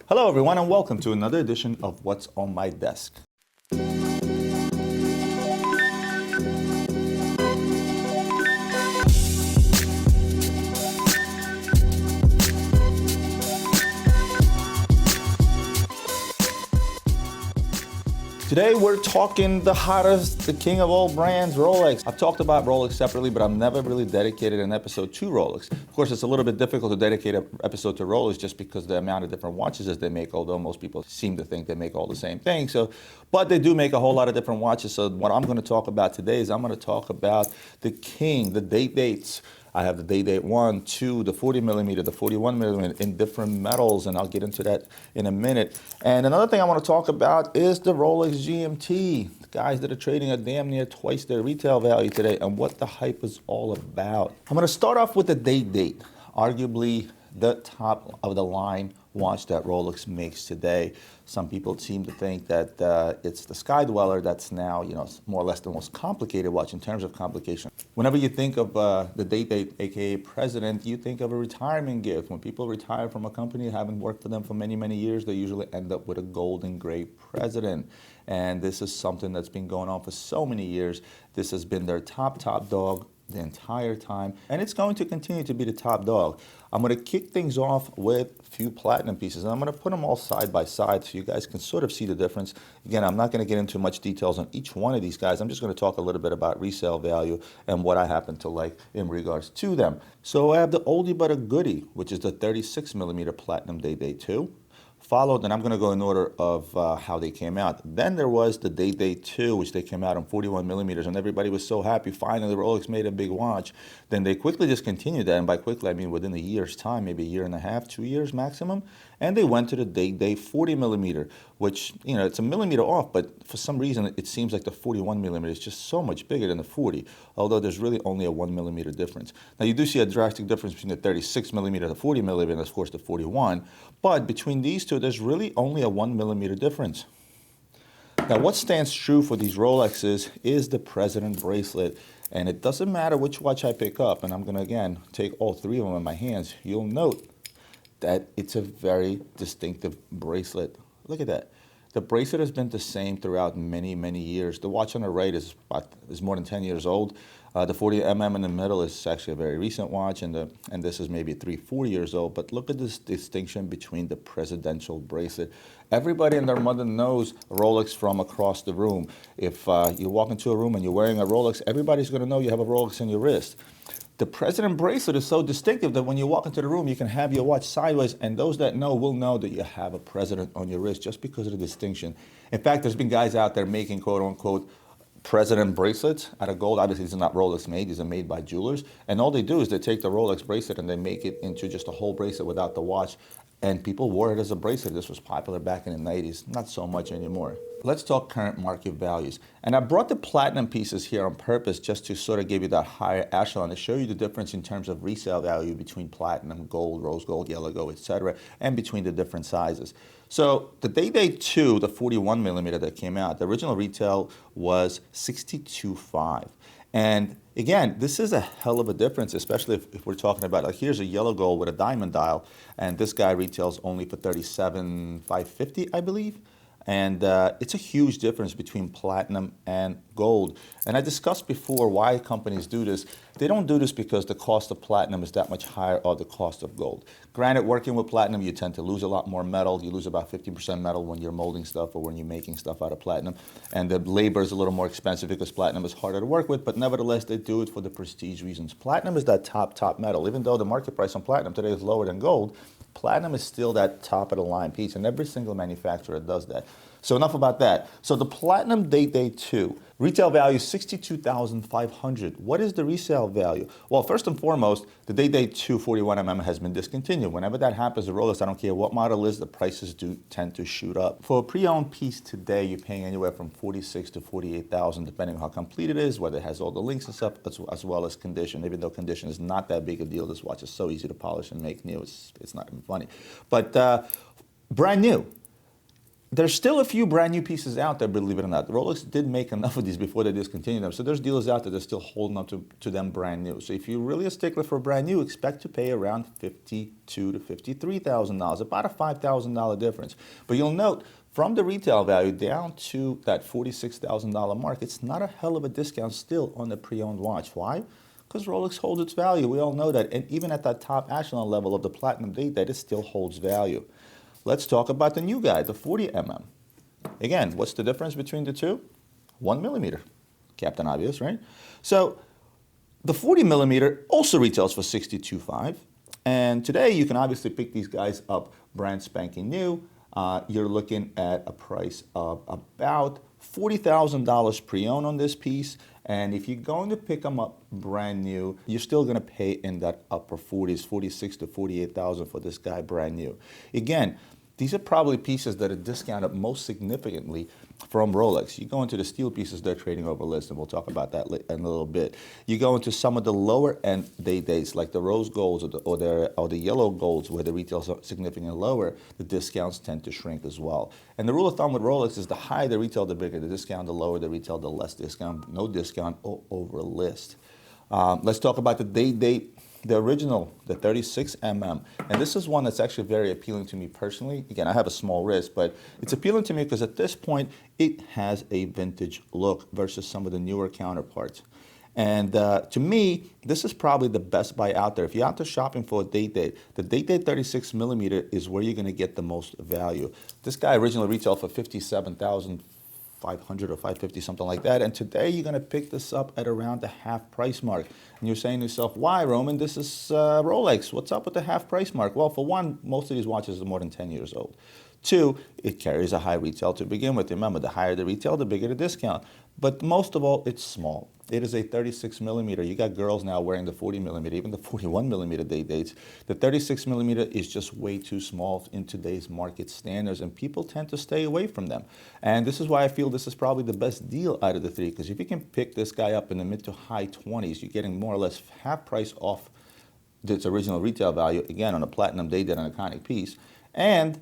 Hello everyone and welcome to another edition of What's on My Desk. Today we're talking the hottest, the king of all brands, Rolex. I've talked about Rolex separately, but I've never really dedicated an episode to Rolex. Of course, it's a little bit difficult to dedicate an episode to Rolex just because the amount of different watches that they make, although most people seem to think they make all the same thing. But they do make a whole lot of different watches. So what I'm going to talk about today is I'm going to talk about the king, the dates. I have the Date 1, 2, the 40 millimeter, the 41 millimeter in different metals, and I'll get into that in a minute. And another thing I want to talk about is the Rolex GMT, the guys that are trading at damn near twice their retail value today, and what the hype is all about. I'm going to start off with the Date, arguably the top of the line watch that Rolex makes today. Some people seem to think that it's the Sky Dweller that's now, more or less the most complicated watch in terms of complication. Whenever you think of the Date, aka President, you think of a retirement gift. When people retire from a company, haven't worked for them for many, many years, they usually end up with a gold engraved President. And this is something that's been going on for so many years. This has been their top dog the entire time, and it's going to continue to be the top dog. I'm going to kick things off with a few platinum pieces, and I'm going to put them all side by side so you guys can sort of see the difference. Again, I'm not going to get into much details on each one of these guys. I'm just going to talk a little bit about resale value and what I happen to like in regards to them. So I have the oldie but a goodie, which is the 36 millimeter Platinum Date 2. Followed, and I'm going to go in order of how they came out. Then there was the Date 2, which they came out on 41 millimeters, and everybody was so happy. Finally, Rolex made a big watch. Then they quickly discontinued that, and by quickly, I mean within a year's time, maybe a year and a half, 2 years maximum. And they went to the Date 40 millimeter, which, it's a millimeter off, but for some reason, it seems like the 41 millimeter is just so much bigger than the 40, although there's really only a 1 millimeter difference. Now, you do see a drastic difference between the 36 millimeter, the 40 millimeter, and of course the 41, but between these two, there's really only a 1 millimeter difference. Now, what stands true for these Rolexes is the President bracelet, and it doesn't matter which watch I pick up, and I'm going to, again, take all three of them in my hands. You'll note that it's a very distinctive bracelet. Look at that. The bracelet has been the same throughout many, many years. The watch on the right is more than 10 years old. The 40mm in the middle is actually a very recent watch, and this is maybe 3-4 years old. But look at this distinction between the presidential bracelet. Everybody and their mother knows Rolex from across the room. If you walk into a room and you're wearing a Rolex, everybody's going to know you have a Rolex on your wrist. The President bracelet is so distinctive that when you walk into the room, you can have your watch sideways, and those that know will know that you have a President on your wrist just because of the distinction. In fact, there's been guys out there making quote-unquote President bracelets out of gold. Obviously, these are not Rolex made. These are made by jewelers. And all they do is they take the Rolex bracelet and they make it into just a whole bracelet without the watch. And people wore it as a bracelet. This was popular back in the 90s. Not so much anymore. Let's talk current market values. And I brought the platinum pieces here on purpose just to sort of give you that higher echelon to show you the difference in terms of resale value between platinum, gold, rose gold, yellow gold, etc., and between the different sizes. So the Date 2, the 41 millimeter that came out, the original retail was $62.5. And again, this is a hell of a difference, especially if we're talking about, like, here's a yellow gold with a diamond dial, and this guy retails only for $37,550, I believe. And it's a huge difference between platinum and gold. And I discussed before why companies do this. They don't do this because the cost of platinum is that much higher or the cost of gold. Granted, working with platinum, you tend to lose a lot more metal. You lose about 50% metal when you're molding stuff or when you're making stuff out of platinum. And the labor is a little more expensive because platinum is harder to work with, but nevertheless, they do it for the prestige reasons. Platinum is that top metal. Even though the market price on platinum today is lower than gold, platinum is still that top of the line piece, and every single manufacturer does that. So enough about that. So the Platinum Date 2, retail value $62,500. What is the resale value? Well, first and foremost, the Date 2 41mm has been discontinued. Whenever that happens to Rolex, I don't care what model it is, the prices do tend to shoot up. For a pre-owned piece today, you're paying anywhere from $46,000 to $48,000, depending on how complete it is, whether it has all the links and stuff, as well as condition. Even though condition is not that big a deal, this watch is so easy to polish and make new, it's not even funny. But brand new. There's still a few brand new pieces out there, believe it or not. Rolex did make enough of these before they discontinued them. So there's dealers out there that are still holding up to them brand new. So if you're really a stickler for brand new, expect to pay around $52,000 to $53,000, about a $5,000 difference. But you'll note, from the retail value down to that $46,000 mark, it's not a hell of a discount still on the pre-owned watch. Why? Because Rolex holds its value. We all know that. And even at that top echelon level of the Platinum Date, that it still holds value. Let's talk about the new guy, the 40mm. Again, what's the difference between the two? 1 millimeter. Captain Obvious, right? So the 40 millimeter also retails for $62,500. And today you can obviously pick these guys up brand spanking new. You're looking at a price of about $40,000 pre-owned on this piece. And if you're going to pick them up brand new, you're still going to pay in that upper 40s, 46 to 48,000 for this guy brand new. Again, these are probably pieces that are discounted most significantly from Rolex. You go into the steel pieces, they're trading over list, and we'll talk about that in a little bit. You go into some of the lower end dates, like the rose golds or the yellow golds, where the retails are significantly lower, the discounts tend to shrink as well. And the rule of thumb with Rolex is the higher the retail, the bigger the discount, the lower the retail, the less discount, no discount over list. Let's talk about the date. The original, the 36mm, and this is one that's actually very appealing to me personally. Again, I have a small wrist, but it's appealing to me because at this point, it has a vintage look versus some of the newer counterparts. And to me, this is probably the best buy out there. If you're out there shopping for a date, the date 36mm is where you're going to get the most value. This guy originally retailed for $57,500 or $550, something like that. And today you're going to pick this up at around the half price mark. And you're saying to yourself, why, Roman? This is Rolex. What's up with the half price mark? Well, for one, most of these watches are more than 10 years old. Two, it carries a high retail to begin with. Remember, the higher the retail, the bigger the discount. But most of all, it's small. It is a 36mm. You got girls now wearing the 40mm, even the 41mm dates. The 36mm is just way too small in today's market standards, and people tend to stay away from them. And this is why I feel this is probably the best deal out of the three, because if you can pick this guy up in the mid to high 20s, you're getting more or less half price off its original retail value, again, on a Platinum Date, an iconic piece. And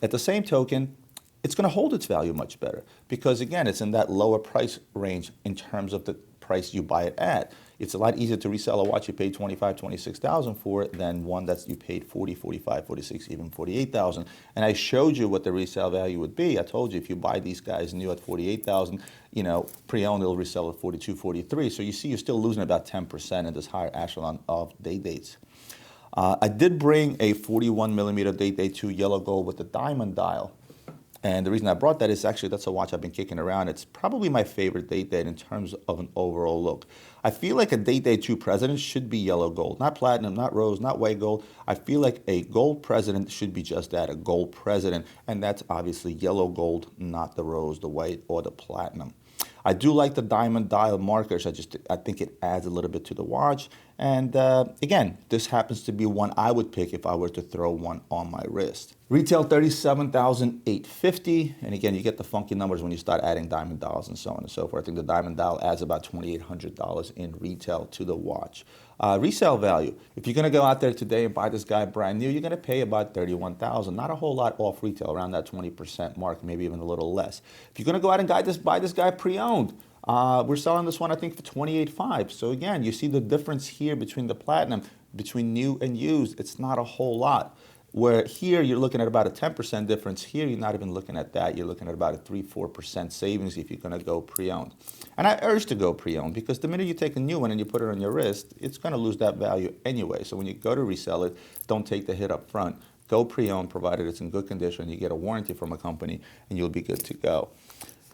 at the same token, it's going to hold its value much better because, again, it's in that lower price range in terms of the price you buy it at. It's a lot easier to resell a watch you paid $25,000, $26,000 for than one that you paid $40,000, $45,000, $46,000, even $48,000. And I showed you what the resale value would be. I told you if you buy these guys new at $48,000, pre-owned it'll resell at $42,000, $43,000. So you see you're still losing about 10% in this higher echelon of dates. I did bring a 41mm date 2 yellow gold with the diamond dial. And the reason I brought that is actually that's a watch I've been kicking around. It's probably my favorite date in terms of an overall look. I feel like a date 2 president should be yellow gold, not platinum, not rose, not white gold. I feel like a gold president should be just that, a gold president. And that's obviously yellow gold, not the rose, the white, or the platinum. I do like the diamond dial markers. I think it adds a little bit to the watch. And again, this happens to be one I would pick if I were to throw one on my wrist. Retail $37,850. And again, you get the funky numbers when you start adding diamond dials and so on and so forth. I think the diamond dial adds about $2,800 in retail to the watch. Resale value. If you're going to go out there today and buy this guy brand new, you're going to pay about $31,000. Not a whole lot off retail, around that 20% mark, maybe even a little less. If you're going to go out and buy this guy pre-owned, we're selling this one, I think, for $28,500. So again, you see the difference here between the platinum, between new and used. It's not a whole lot. Where here you're looking at about a 10% difference. Here you're not even looking at that. You're looking at about a 3-4% savings if you're going to go pre-owned. And I urge to go pre-owned because the minute you take a new one and you put it on your wrist, it's going to lose that value anyway. So when you go to resell it, don't take the hit up front. Go pre-owned, provided it's in good condition. You get a warranty from a company, and you'll be good to go.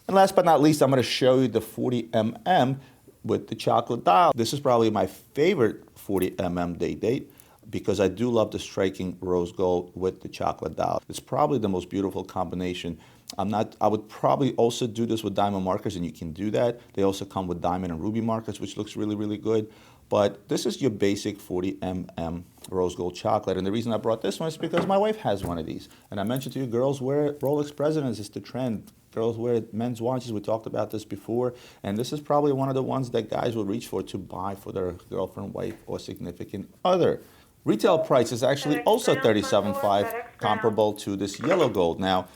And last but not least, I'm going to show you the 40mm with the chocolate dial. This is probably my favorite 40mm date because I do love the striking rose gold with the chocolate dial. It's probably the most beautiful combination. I would probably also do this with diamond markers, and you can do that. They also come with diamond and ruby markers, which looks really, really good. But this is your basic 40mm rose gold chocolate. And the reason I brought this one is because my wife has one of these. And I mentioned to you, girls wear Rolex Presidents. It's the trend. Girls wear men's watches. We talked about this before. And this is probably one of the ones that guys will reach for to buy for their girlfriend, wife, or significant other. Retail price is actually also $37,500, comparable to this yellow gold. Now,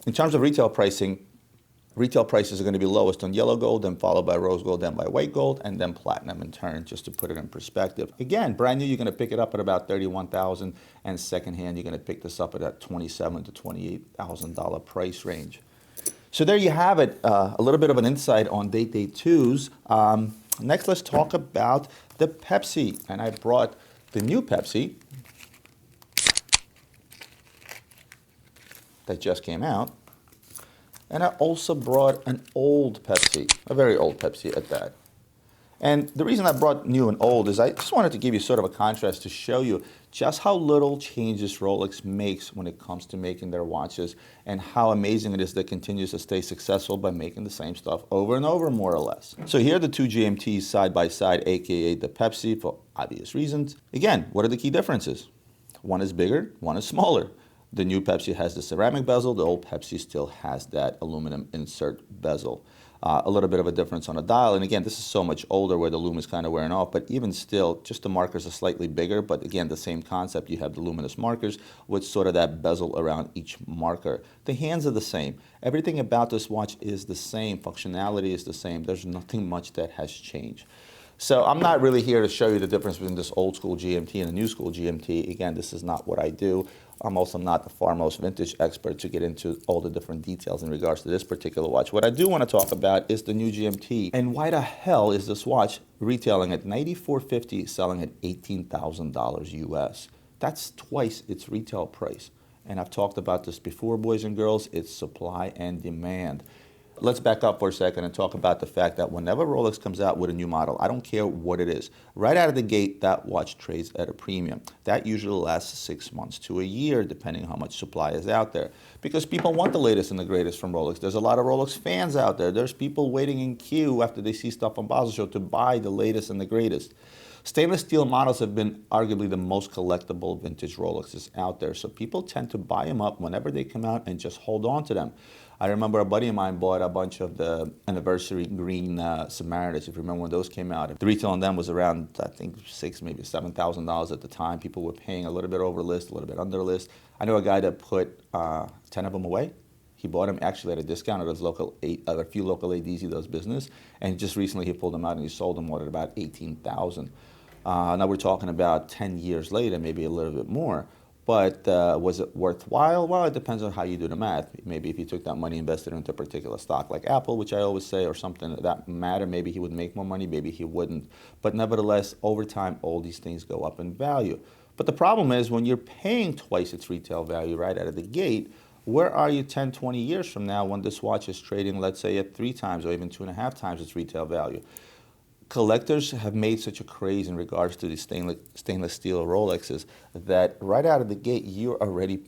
In terms of retail pricing, retail prices are going to be lowest on yellow gold, then followed by rose gold, then by white gold, and then platinum in turn, just to put it in perspective. Again, brand new, you're going to pick it up at about $31,000, and secondhand, you're going to pick this up at that $27,000 to $28,000 price range. So there you have it, a little bit of an insight on Date Day 2s. Next, let's talk about the Pepsi, and I brought the new Pepsi that just came out. And I also brought an old Pepsi, a very old Pepsi at that. And the reason I brought new and old is I just wanted to give you sort of a contrast to show you just how little changes Rolex makes when it comes to making their watches, and how amazing it is that it continues to stay successful by making the same stuff over and over, more or less. So here are the two GMTs side by side, aka the Pepsi, for obvious reasons. Again, what are the key differences? One is bigger, one is smaller. The new Pepsi has the ceramic bezel, the old Pepsi still has that aluminum insert bezel. A little bit of a difference on the dial, and again, this is so much older where the lume is kind of wearing off, but even still, just the markers are slightly bigger, but again, the same concept. You have the luminous markers with sort of that bezel around each marker. The hands are the same. Everything about this watch is the same. Functionality is the same. There's nothing much that has changed. So I'm not really here to show you the difference between this old school GMT and the new school GMT. Again, this is not what I do. I'm also not the foremost vintage expert to get into all the different details in regards to this particular watch. What I do want to talk about is the new GMT, and why the hell is this watch retailing at $9,450, selling at $18,000 US? That's twice its retail price. And I've talked about this before, boys and girls. It's supply and demand. Let's back up for a second and talk about the fact that whenever Rolex comes out with a new model, I don't care what it is, right out of the gate, that watch trades at a premium. That usually lasts 6 months to a year, depending on how much supply is out there. Because people want the latest and the greatest from Rolex. There's a lot of Rolex fans out there. There's people waiting in queue after they see stuff on Basel Show to buy the latest and the greatest. Stainless steel models have been arguably the most collectible vintage Rolexes out there. So people tend to buy them up whenever they come out and just hold on to them. I remember a buddy of mine bought a bunch of the anniversary green Submariners, if you remember when those came out. The retail on them was around, I think, $6,000, maybe $7,000 at the time. People were paying a little bit over list, a little bit under list. I know a guy that put 10 of them away. He bought them actually at a discount at a few local ADs he does business, and just recently he pulled them out and he sold them at about $18,000. Now we're talking about 10 years later, maybe a little bit more. But was it worthwhile? Well, it depends on how you do the math. Maybe if you took that money, invested into a particular stock like Apple, which I always say, or something that matter, maybe he would make more money, maybe he wouldn't. But nevertheless, over time, all these things go up in value. But the problem is when you're paying twice its retail value right out of the gate, where are you 10, 20 years from now when this watch is trading, let's say, at 3 times or even 2.5 times its retail value? Collectors have made such a craze in regards to these stainless steel Rolexes that right out of the gate, you're already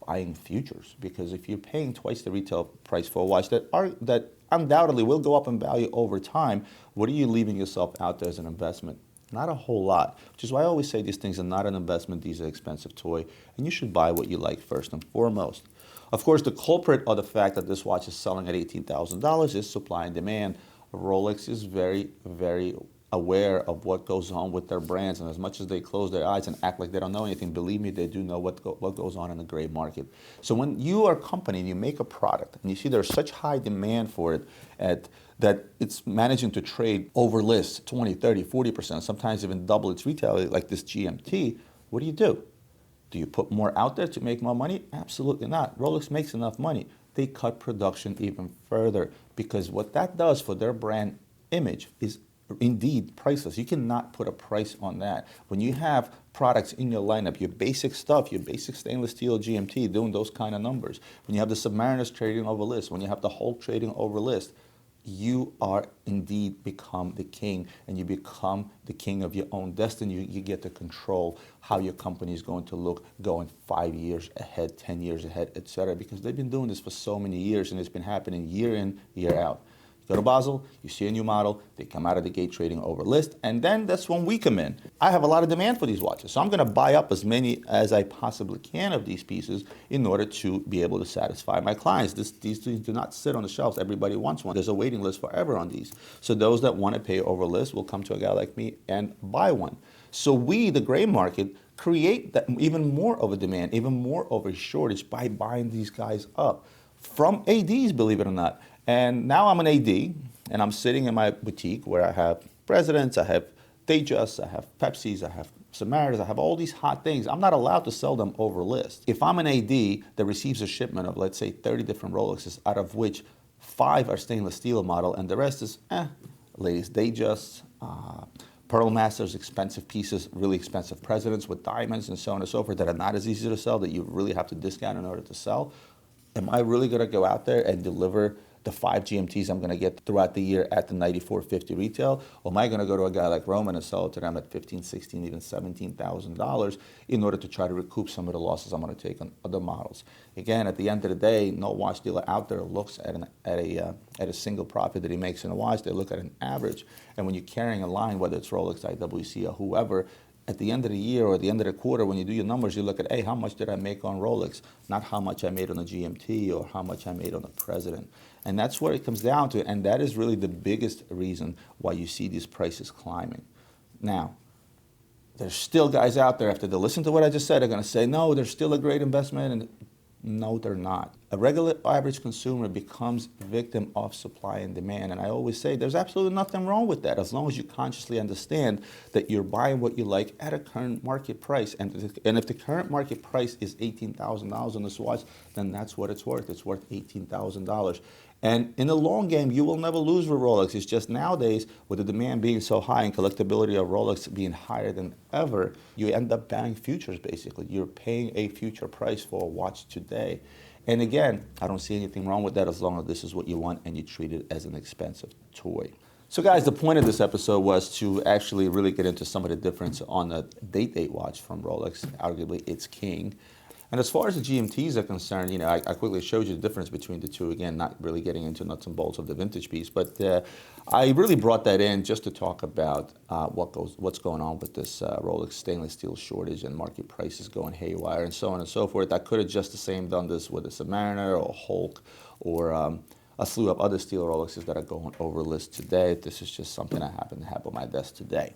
buying futures. Because if you're paying twice the retail price for a watch that undoubtedly will go up in value over time, what are you leaving yourself out there as an investment? Not a whole lot, which is why I always say these things are not an investment, these are an expensive toy, and you should buy what you like first and foremost. Of course, the culprit of the fact that this watch is selling at $18,000 is supply and demand. Rolex is very, very aware of what goes on with their brands, and as much as they close their eyes and act like they don't know anything, believe me, they do know what goes on in the gray market. So when you are a company and you make a product and you see there's such high demand for it that it's managing to trade over list 20, 30, 40%, sometimes even double its retail, like this GMT, what do? Do you put more out there to make more money? Absolutely not. Rolex makes enough money. They cut production even further because what that does for their brand image is indeed priceless. You cannot put a price on that. When you have products in your lineup, your basic stuff, your basic stainless steel GMT doing those kind of numbers, when you have the Submariners trading over list, when you have the Hulk trading over list, you are indeed become the king, and you become the king of your own destiny. You get to control how your company is going to look going 5 years ahead, 10 years ahead, etc. Because they've been doing this for so many years, and it's been happening year in, year out. Go to Basel, you see a new model, they come out of the gate trading over list, and then that's when we come in. I have a lot of demand for these watches, so I'm going to buy up as many as I possibly can of these pieces in order to be able to satisfy my clients. These things do not sit on the shelves. Everybody wants one. There's a waiting list forever on these. So those that want to pay over list will come to a guy like me and buy one. So we, the gray market, create that even more of a demand, even more of a shortage by buying these guys up. from ADs, believe it or not. And now I'm an AD, and I'm sitting in my boutique where I have Presidents, I have Datejusts, I have Pepsis, I have Samaras, I have all these hot things. I'm not allowed to sell them over list. If I'm an AD that receives a shipment of, let's say, 30 different Rolexes, out of which 5 are stainless steel model, and the rest is, ladies' Datejusts, Pearl Masters, expensive pieces, really expensive Presidents with diamonds and so on and so forth that are not as easy to sell, that you really have to discount in order to sell. Am I really going to go out there and deliver the 5 GMTs I'm going to get throughout the year at the $94.50 retail? Or am I going to go to a guy like Roman and sell it to them at $15,000, $16,000, even $17,000 in order to try to recoup some of the losses I'm going to take on other models? Again, at the end of the day, no watch dealer out there looks at a single profit that he makes in a watch. They look at an average. And when you're carrying a line, whether it's Rolex, IWC, or whoever, at the end of the year or at the end of the quarter, when you do your numbers, you look at, hey, how much did I make on Rolex? Not how much I made on the GMT or how much I made on the President. And that's where it comes down to. And that is really the biggest reason why you see these prices climbing. Now, there's still guys out there, after they listen to what I just said, are going to say, no, they're still a great investment. And no, they're not. A regular average consumer becomes victim of supply and demand. And I always say there's absolutely nothing wrong with that, as long as you consciously understand that you're buying what you like at a current market price. And if the current market price is $18,000 on this watch, then that's what it's worth. It's worth $18,000. And in the long game, you will never lose with Rolex. It's just nowadays, with the demand being so high and collectability of Rolex being higher than ever, you end up buying futures, basically. You're paying a future price for a watch today. And again, I don't see anything wrong with that as long as this is what you want and you treat it as an expensive toy. So guys, the point of this episode was to actually really get into some of the difference on the date watch from Rolex. Arguably, it's king. And as far as the GMTs are concerned, you know, I quickly showed you the difference between the two. Again, not really getting into nuts and bolts of the vintage piece, but I really brought that in just to talk about what's going on with this Rolex stainless steel shortage and market prices going haywire and so on and so forth. I could have just the same done this with a Submariner or a Hulk or a slew of other steel Rolexes that are going over list today. This is just something I happen to have on my desk today.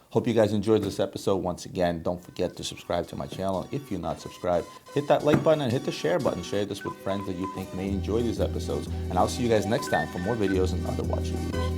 Hope you guys enjoyed this episode. Once again, don't forget to subscribe to my channel. If you're not subscribed, hit that like button and hit the share button. Share this with friends that you think may enjoy these episodes. And I'll see you guys next time for more videos and other watch reviews.